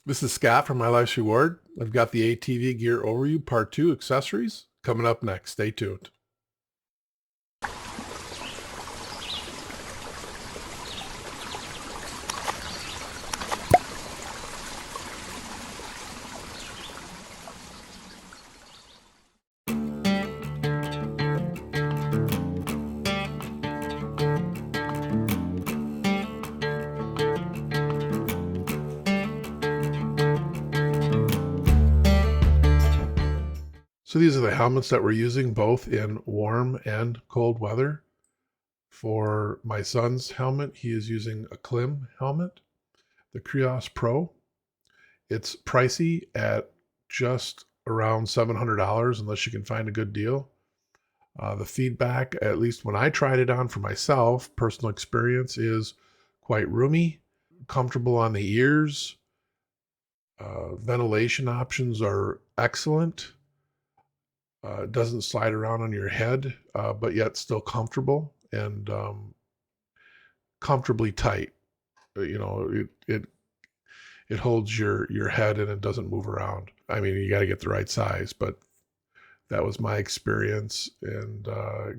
This is Scott from My Life's Reward. I've got the ATV Gear Overview Part 2 accessories coming up next. Stay tuned. So these are the helmets that we're using both in warm and cold weather. For my son's helmet, he is using a Klim helmet, the Krios Pro. It's pricey at just around $700 unless you can find a good deal. The feedback, at least when I tried it on for myself, personal experience, is quite roomy, comfortable on the ears. Ventilation options are excellent. It doesn't slide around on your head, but yet still comfortable and comfortably tight. It holds your head and it doesn't move around. I mean, you got to get the right size, but that was my experience. And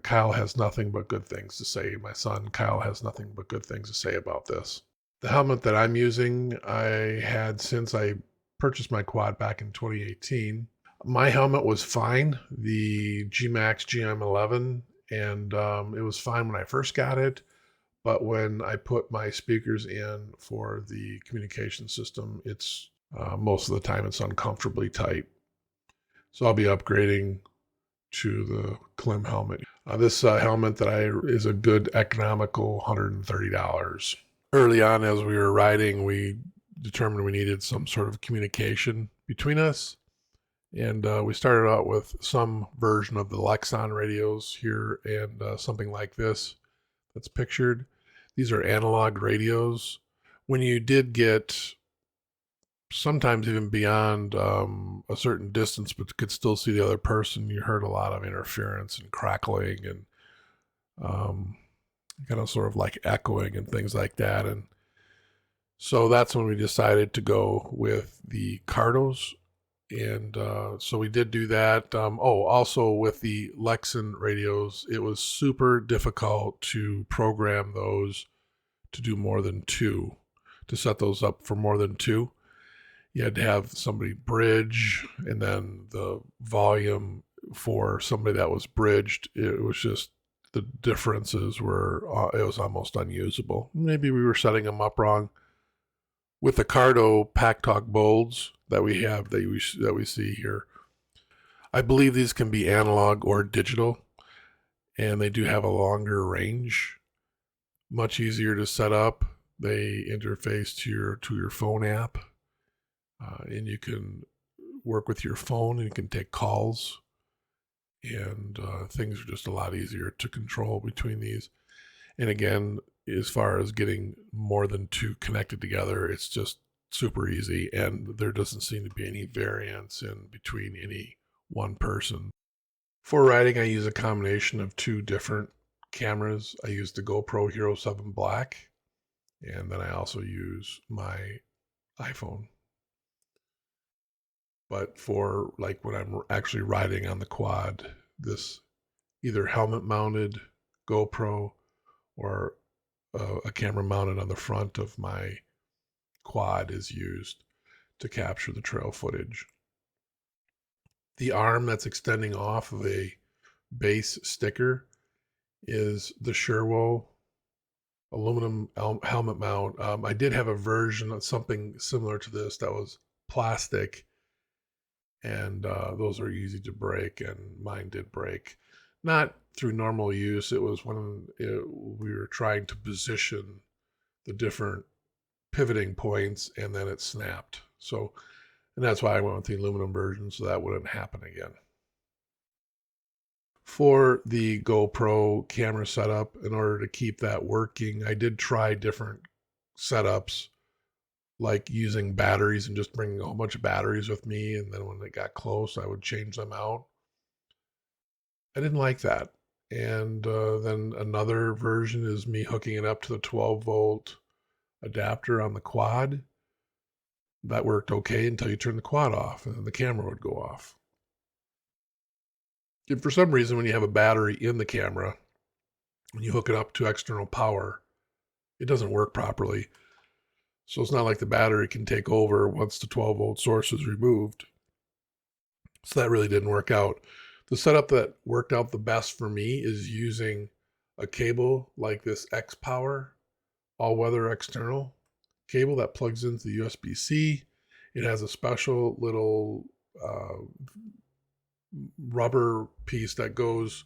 Kyle has nothing but good things to say. My son Kyle has nothing but good things to say about this. The helmet that I'm using, I had since I purchased my quad back in 2018. My helmet was fine, the GMAX GM11, and it was fine when I first got it. But when I put my speakers in for the communication system, it's most of the time it's uncomfortably tight. So I'll be upgrading to the Klim helmet. This helmet is a good economical $130. Early on as we were riding, we determined we needed some sort of communication between us. And we started out with some version of the Lexon radios here and something like this that's pictured. These are analog radios. When you did get sometimes even beyond a certain distance, but could still see the other person, you heard a lot of interference and crackling and kind of sort of like echoing and things like that. And so that's when we decided to go with the Cardos. And so we did do that. Also with the Lexon radios, it was super difficult to program those to do more than two, to set those up for more than two. You had to have somebody bridge, and then the volume for somebody that was bridged, it was just, the differences were, it was almost unusable. Maybe we were setting them up wrong. With the Cardo Packtalk bolds that we have, that we see here, I believe these can be analog or digital, and they do have a longer range, much easier to set up. They interface to your phone app, and you can work with your phone and you can take calls, and things are just a lot easier to control between these. And again, as far as getting more than two connected together, it's just super easy, and there doesn't seem to be any variance in between any one person. For riding, I use a combination of two different cameras. I use the GoPro Hero 7 Black, and then I also use my iPhone. But for like when I'm actually riding on the quad, this either helmet mounted GoPro or a camera mounted on the front of my quad is used to capture the trail footage. The arm that's extending off of a base sticker is the SUREWO aluminum helmet mount. I did have a version of something similar to this that was plastic, and those are easy to break, and mine did break. Not through normal use. It was when we were trying to position the different pivoting points, and then it snapped. So, and that's why I went with the aluminum version, so that wouldn't happen again. For the GoPro camera setup, in order to keep that working, I did try different setups, like using batteries and just bringing a whole bunch of batteries with me, and then when they got close, I would change them out. I didn't like that. And then another version is me hooking it up to the 12-volt adapter on the quad. that worked okay until you turn the quad off, and then the camera would go off. And for some reason, when you have a battery in the camera, when you hook it up to external power, it doesn't work properly. So it's not like the battery can take over once the 12-volt source is removed. So that really didn't work out. The setup that worked out the best for me is using a cable like this X Power all-weather external cable that plugs into the USB-C. It has a special little rubber piece that goes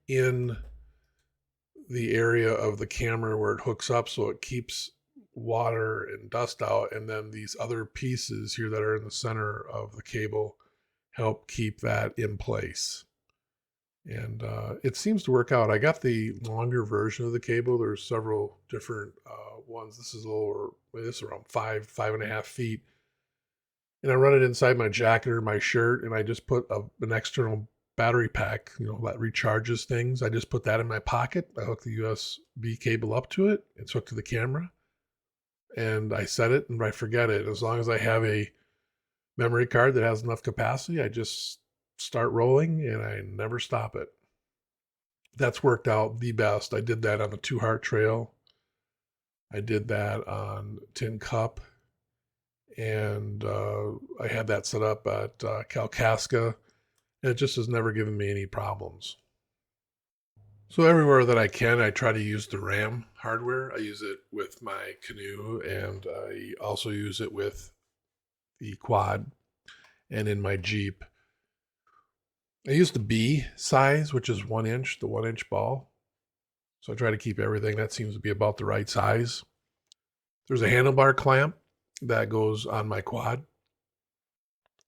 in the area of the camera where it hooks up, so it keeps water and dust out, and then these other pieces here that are in the center of the cable help keep that in place. And it seems to work out. I got the longer version of the cable. There's several different ones. This is a little, this is around 5.5 feet. And I run it inside my jacket or my shirt, and I just put an external battery pack, that recharges things. I just put that in my pocket. I hook the USB cable up to it. It's hooked to the camera. And I set it and I forget it. As long as I have a memory card that has enough capacity, I just start rolling and I never stop it. That's worked out the best. I did that on the Two Heart Trail. I did that on Tin Cup. And I had that set up at Kalkaska. And it just has never given me any problems. So everywhere that I can, I try to use the RAM hardware. I use it with my canoe, and I also use it with the quad and in my Jeep. I use the B size, which is 1 inch, the 1 inch ball. So I try to keep everything that seems to be about the right size. There's a handlebar clamp that goes on my quad.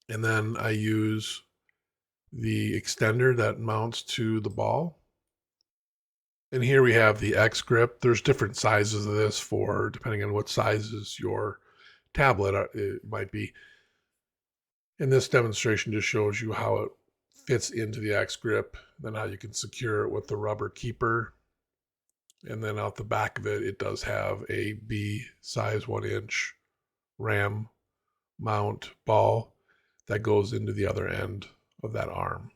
And then I use the extender that mounts to the ball. And here we have the X grip. There's different sizes of this for, depending on what sizes your tablet it might be. And this demonstration just shows you how it fits into the X grip, then how you can secure it with the rubber keeper. And then out the back of it, it does have a B size 1 inch RAM mount ball that goes into the other end of that arm.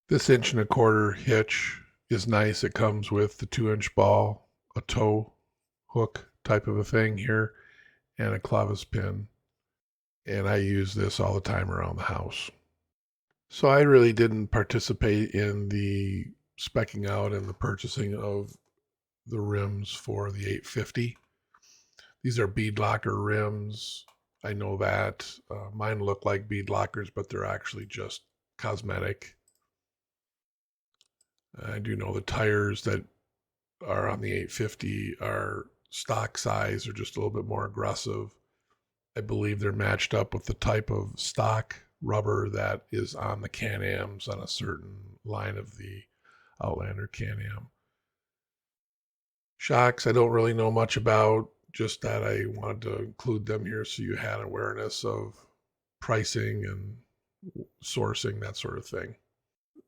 This 1.25 inch hitch is nice. It comes with the 2 inch ball, a toe hook type of a thing here, and a clevis pin. And I use this all the time around the house. So I really didn't participate in the speccing out and the purchasing of the rims for the 850. These are bead locker rims. I know that. Mine look like bead lockers, but they're actually just cosmetic. I do know the tires that are on the 850 are stock size or just a little bit more aggressive. I believe they're matched up with the type of stock rubber that is on the Can-Ams on a certain line of the Outlander Can-Am. Shocks, I don't really know much about, just that I wanted to include them here so you had awareness of pricing and sourcing, that sort of thing.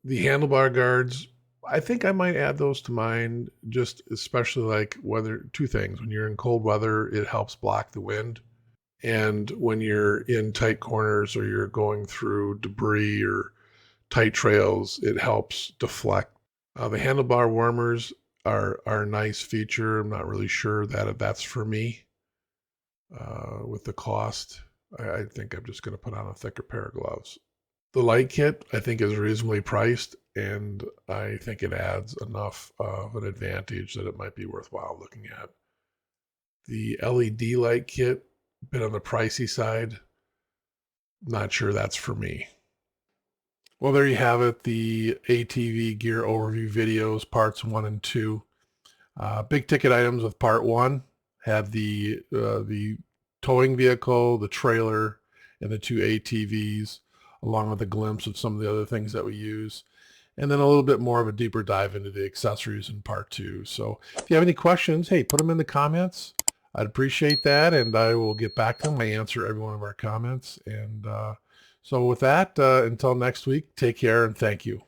The handlebar guards, I think I might add those to mine, just especially like two things. When you're in cold weather, it helps block the wind. And when you're in tight corners or you're going through debris or tight trails, it helps deflect. The handlebar warmers are a nice feature. I'm not really sure that that's for me with the cost. I think I'm just going to put on a thicker pair of gloves. The light kit, I think, is reasonably priced, and I think it adds enough of an advantage that it might be worthwhile looking at. The LED light kit, a bit on the pricey side. Not sure that's for me. Well, there you have it, the ATV gear overview videos, parts 1 and 2. Big ticket items with part 1 had the towing vehicle, the trailer, and the 2 ATVs, along with a glimpse of some of the other things that we use. And then a little bit more of a deeper dive into the accessories in part 2. So if you have any questions, hey, put them in the comments. I'd appreciate that, and I will get back to them. I answer every one of our comments. And so with that, until next week, take care and thank you.